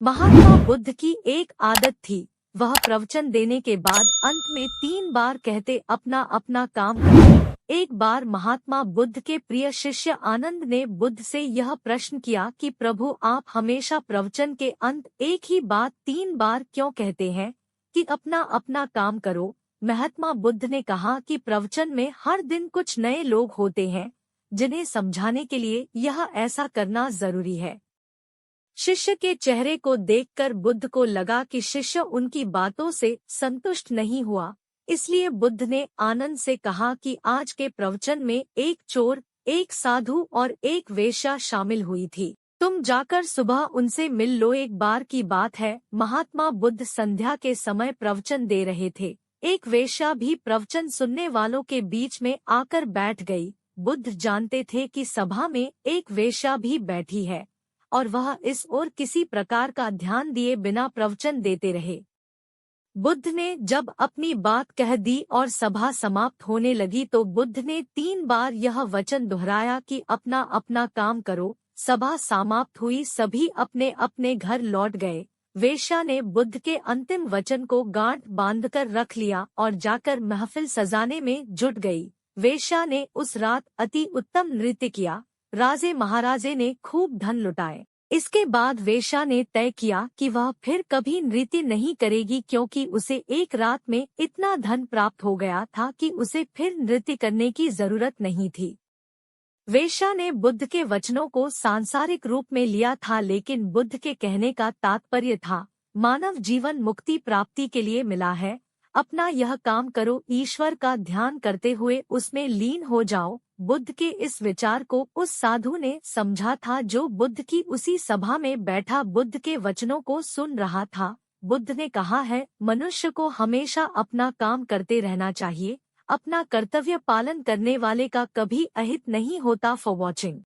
महात्मा बुद्ध की एक आदत थी। वह प्रवचन देने के बाद अंत में 3 बार कहते अपना अपना काम करो। एक बार महात्मा बुद्ध के प्रिय शिष्य आनंद ने बुद्ध से यह प्रश्न किया कि प्रभु, आप हमेशा प्रवचन के अंत एक ही बात 3 बार क्यों कहते हैं कि अपना अपना काम करो। महात्मा बुद्ध ने कहा कि प्रवचन में हर दिन कुछ नए लोग होते हैं जिन्हें समझाने के लिए यह ऐसा करना जरूरी है। शिष्य के चेहरे को देखकर बुद्ध को लगा कि शिष्य उनकी बातों से संतुष्ट नहीं हुआ। इसलिए बुद्ध ने आनंद से कहा कि आज के प्रवचन में एक चोर, एक साधु और एक वेश्या शामिल हुई थी। तुम जाकर सुबह उनसे मिल लो। एक बार की बात है, महात्मा बुद्ध संध्या के समय प्रवचन दे रहे थे। एक वेश्या भी प्रवचन सुनने वालों के बीच में आकर बैठ गई। बुद्ध जानते थे कि सभा में एक वेश्या भी बैठी है और वह इस ओर किसी प्रकार का ध्यान दिए बिना प्रवचन देते रहे। बुद्ध ने जब अपनी बात कह दी और सभा समाप्त होने लगी तो बुद्ध ने 3 बार यह वचन दोहराया कि अपना अपना काम करो। सभा समाप्त हुई, सभी अपने अपने घर लौट गए। वेश्या ने बुद्ध के अंतिम वचन को गांठ बांधकर रख लिया और जाकर महफिल सजाने में जुट गई। वेश्या ने उस रात अति उत्तम नृत्य किया। राजे महाराजे ने खूब धन लुटाए। इसके बाद वेश्या ने तय किया कि वह फिर कभी नृत्य नहीं करेगी, क्योंकि उसे एक रात में इतना धन प्राप्त हो गया था कि उसे फिर नृत्य करने की जरूरत नहीं थी। वेश्या ने बुद्ध के वचनों को सांसारिक रूप में लिया था, लेकिन बुद्ध के कहने का तात्पर्य था, मानव जीवन मुक्ति प्राप्ति के लिए मिला है। अपना यह काम करो, ईश्वर का ध्यान करते हुए उसमें लीन हो जाओ। बुद्ध के इस विचार को उस साधु ने समझा था जो बुद्ध की उसी सभा में बैठा बुद्ध के वचनों को सुन रहा था। बुद्ध ने कहा है, मनुष्य को हमेशा अपना काम करते रहना चाहिए। अपना कर्तव्य पालन करने वाले का कभी अहित नहीं होता। For watching.